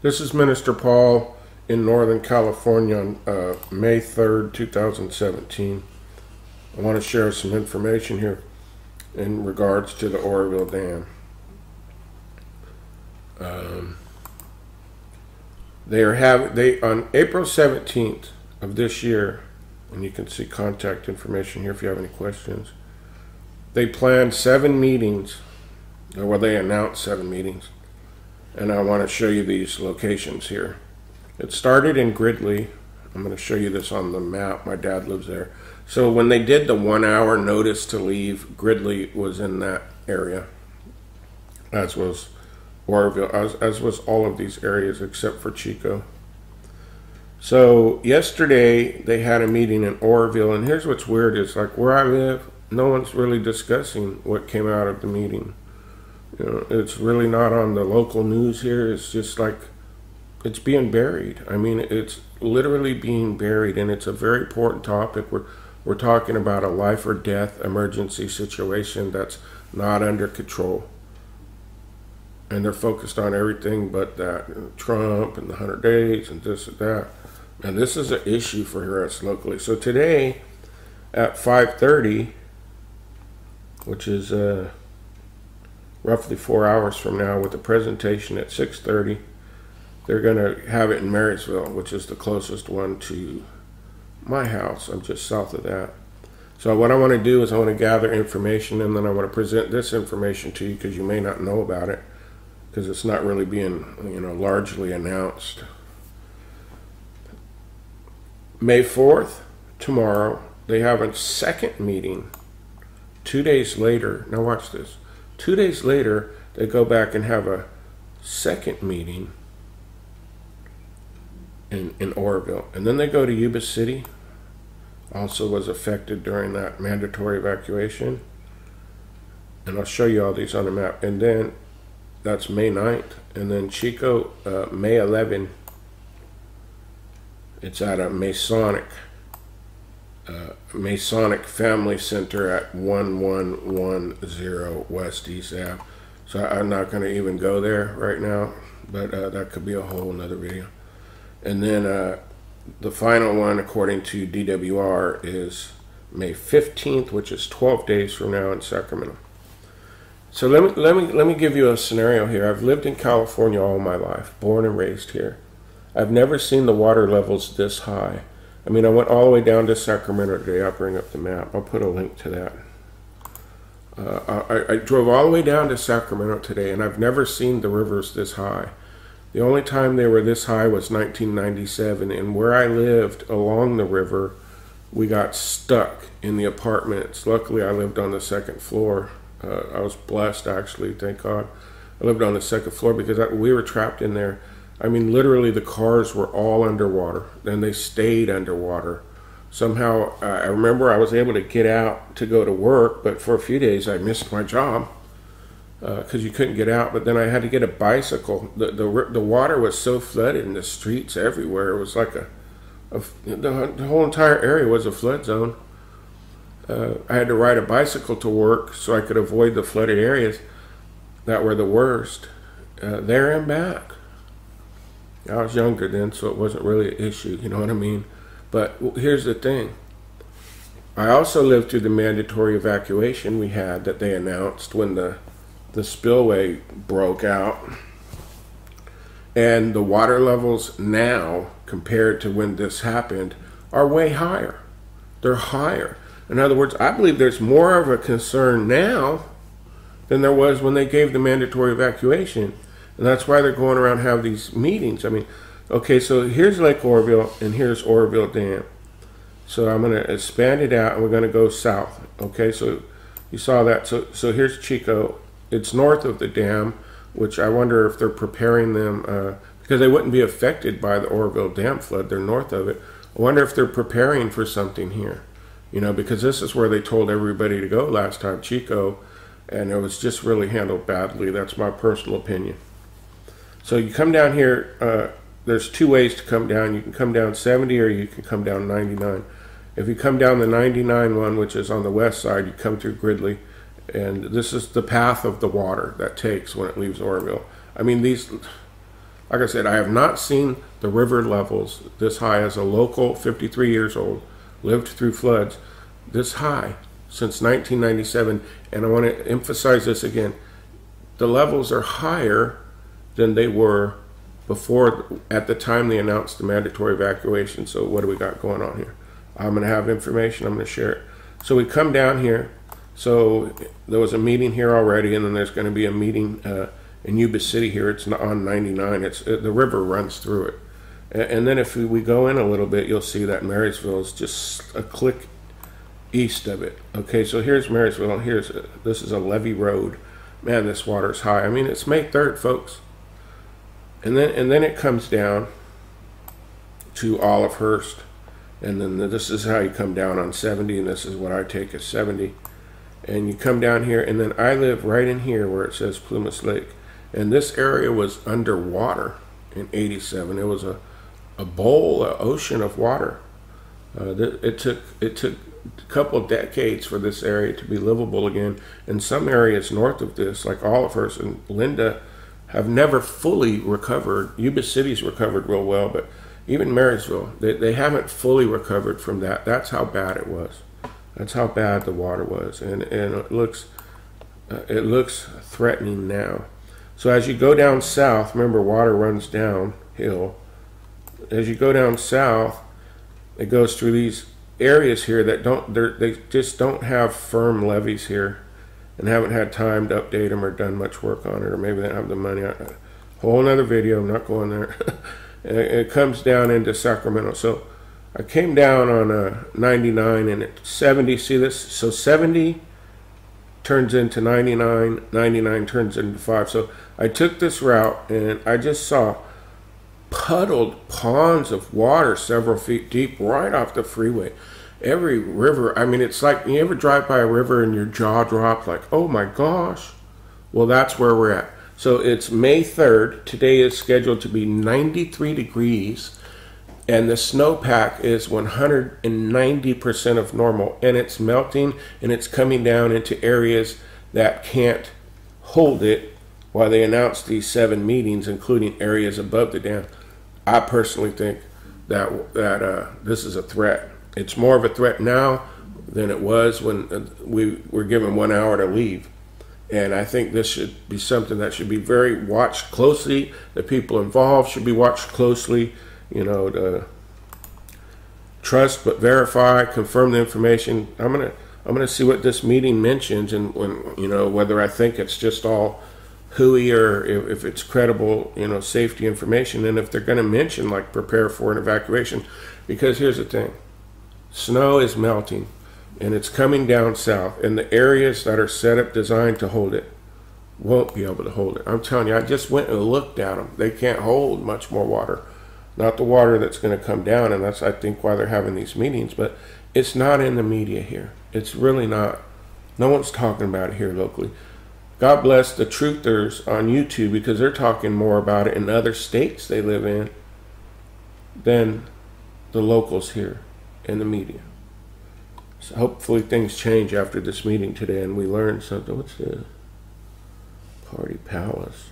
This is Minister Paul in Northern California on May 3rd, 2017. I want to share some information here in regards to the Oroville Dam. They on April 17th of this year, and you can see contact information here if you have any questions. They planned 7 meetings, or they announced 7 meetings, and I want to show you these locations here. It started in Gridley. I'm going to show you this on the map. My dad lives there. So when they did the 1-hour notice to leave, Gridley was in that area, as was Oroville, as was all of these areas except for Chico. So yesterday they had a meeting in Oroville, and here's what's weird is, like, where I live, no one's really discussing what came out of the meeting. You know, it's really not on the local news here. It's just like it's being buried. I mean, it's literally being buried, and it's a very important topic. We're talking about a life or death emergency situation that's not under control. And they're focused on everything but that. Trump and the 100 days and this and that. And this is an issue for us locally. So today at 5:30, which is roughly 4 hours from now, with the presentation at 6:30, they're going to have it in Marysville, which is the closest one to my house. I'm just south of that. So what I want to do is I want to gather information, and then I want to present this information to you because you may not know about it, because it's not really being, largely announced. May 4th, tomorrow, they have a second meeting. 2 days later, now watch this. 2 days later, they go back and have a second meeting in Oroville. And then they go to Yuba City, also was affected during that mandatory evacuation. And I'll show you all these on the map. And then that's May 9th. And then Chico, May 11th, it's at a Masonic Family Center at 1110 West East Ave. So I'm not going to even go there right now, but that could be a whole nother video. And then the final one, according to DWR, is May 15th, which is 12 days from now in Sacramento. So let me give you a scenario here. I've lived in California all my life, born and raised here. I've never seen the water levels this high. I mean, I went all the way down to Sacramento today. I'll bring up the map. I'll put a link to that. I drove all the way down to Sacramento today, and I've never seen the rivers this high. The only time they were this high was 1997, and where I lived along the river, we got stuck in the apartments. Luckily, I lived on the second floor. I was blessed, actually, thank God. I lived on the second floor because we were trapped in there. I mean, literally, the cars were all underwater, and they stayed underwater. Somehow, I remember I was able to get out to go to work, but for a few days, I missed my job because you couldn't get out. But then I had to get a bicycle. The water was so flooded in the streets everywhere. It was like the whole entire area was a flood zone. I had to ride a bicycle to work so I could avoid the flooded areas that were the worst. There and back. I was younger then, so it wasn't really an issue, you know what I mean? But here's the thing. I also lived through the mandatory evacuation we had that they announced when the spillway broke out. And the water levels now, compared to when this happened, are way higher. They're higher. In other words, I believe there's more of a concern now than there was when they gave the mandatory evacuation. And that's why they're going around and have these meetings. I mean, okay, so here's Lake Oroville, and here's Oroville Dam. So I'm going to expand it out, and we're going to go south. Okay, so you saw that. So here's Chico. It's north of the dam, which I wonder if they're preparing them, because they wouldn't be affected by the Oroville Dam flood. They're north of it. I wonder if they're preparing for something here. Because this is where they told everybody to go last time, Chico, and it was just really handled badly. That's my personal opinion. So you come down here, there's 2 ways to come down. You can come down 70 or you can come down 99. If you come down the 99 one, which is on the west side, you come through Gridley, and this is the path of the water that takes when it leaves Oroville. I mean, Like I said, I have not seen the river levels this high as a local, 53 years old, lived through floods, this high since 1997. And I want to emphasize this again. The levels are higher than they were before, at the time they announced the mandatory evacuation. So what do we got going on here? I'm going to have information. I'm going to share it. So we come down here. So there was a meeting here already, and then there's going to be a meeting in Yuba City here. It's on 99. The river runs through it. And then if we go in a little bit, you'll see that Marysville is just a click east of it. Okay, so here's Marysville. This is a levee road. Man, this water's high. I mean, it's May 3rd, folks. And then it comes down to Olivehurst. And then this is how you come down on 70, and this is what I take as 70. And you come down here, and then I live right in here where it says Plumas Lake. And this area was underwater in 87. It was a bowl, an ocean of water. It took a couple of decades for this area to be livable again. And some areas north of this, like Olivehurst and Linda, have never fully recovered. Yuba City's recovered real well, but even Marysville, they haven't fully recovered from that. That's how bad it was. That's how bad the water was, and it looks threatening now. So as you go down south, remember water runs downhill. As you go down south, it goes through these areas here that they just don't have firm levees here, and haven't had time to update them or done much work on it, or maybe they don't have the money. Whole another video. I'm not going there. It comes down into Sacramento. So I came down on 99 and at 70, see this? So 70 turns into 99, 99 turns into 5. So I took this route and I just saw puddled ponds of water several feet deep right off the freeway. Every river, I mean, it's like, you ever drive by a river and your jaw drops like, oh my gosh? Well, that's where we're at. So it's May 3rd. Today is scheduled to be 93 degrees. And the snowpack is 190% of normal. And it's melting and it's coming down into areas that can't hold it while they announce these 7 meetings, including areas above the dam. I personally think that this is a threat. It's more of a threat now than it was when we were given 1 hour to leave. And I think this should be something that should be very watched closely. The people involved should be watched closely. You know, to trust but verify, confirm the information. I'm gonna see what this meeting mentions, and whether I think it's just all hooey or if it's credible, safety information, and if they're gonna mention like prepare for an evacuation. Because here's the thing, snow is melting. And it's coming down south, and the areas that are set up designed to hold it won't be able to hold it. I'm telling you, I just went and looked at them. They can't hold much more water. Not the water that's going to come down, and that's, I think, why they're having these meetings. But it's not in the media here. It's really not. No one's talking about it here locally. God bless the truthers on YouTube, because they're talking more about it in other states they live in than the locals here in the media. So hopefully things change after this meeting today and we learn something. What's the Party Palace?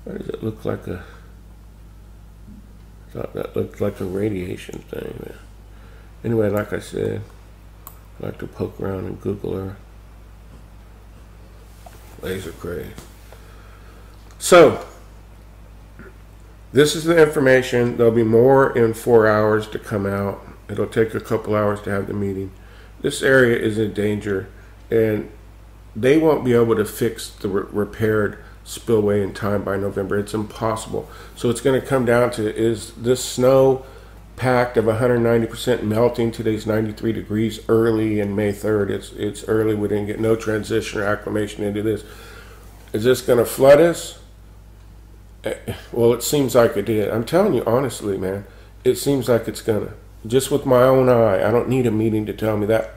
Why does it look like a... I thought that looked like a radiation thing. Anyway, like I said, I like to poke around and Google her. Laser gray. So, this is the information. There'll be more in 4 hours to come out. It'll take a couple hours to have the meeting. This area is in danger, and they won't be able to fix the repaired spillway in time by November. It's impossible. So it's going to come down to, is this snow packed of 190% melting? Today's 93 degrees early in May 3rd. It's early. We didn't get no transition or acclimation into this. Is this going to flood us? Well, it seems like it did. I'm telling you honestly, man, it seems like it's going to. Just with my own eye, I don't need a meeting to tell me that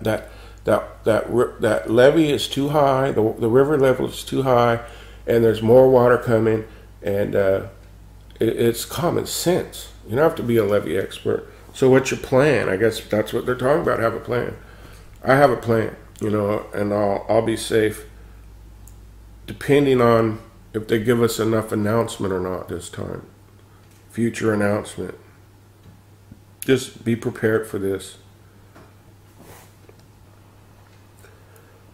levee is too high, the river level is too high, and there's more water coming, and it's common sense. You don't have to be a levee expert. So what's your plan? I guess that's what they're talking about. Have a plan. I have a plan, and I'll be safe, depending on if they give us enough announcement or not this time. future announcement. Just be prepared for this.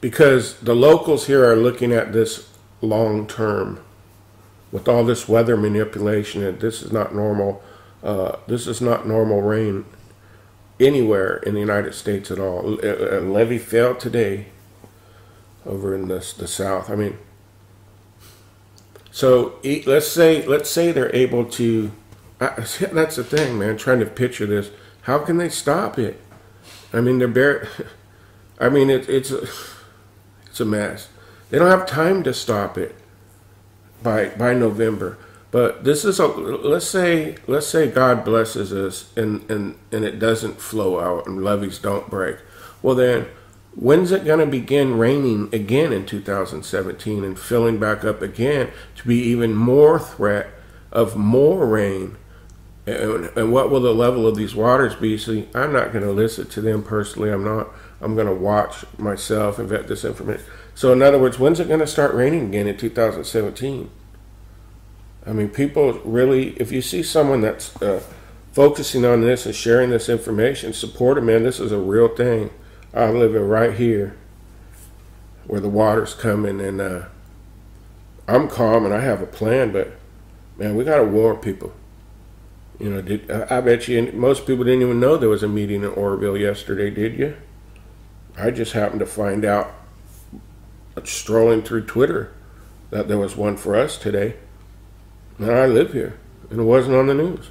Because the locals here are looking at this long term with all this weather manipulation, and this is not normal. This is not normal rain anywhere in the United States at all. A levee failed today over in the south. I mean, so let's say they're able to. That's the thing, man. Trying to picture this. How can they stop it? I mean, I mean, it's a mess. They don't have time to stop it by November. But this is let's say God blesses us and it doesn't flow out and levees don't break. Well then, when's it going to begin raining again in 2017 and filling back up again to be even more threat of more rain? And what will the level of these waters be? See, I'm not going to listen to them personally. I'm not. I'm going to watch myself and vet this information. So in other words, when's it going to start raining again in 2017? I mean, people really, if you see someone that's focusing on this and sharing this information, support them, man. This is a real thing. I'm living right here where the water's coming, and I'm calm and I have a plan, but man, we got to warn people. You know, I bet you most people didn't even know there was a meeting in Oroville yesterday, did you? I just happened to find out, strolling through Twitter, that there was one for us today. And I live here, and it wasn't on the news.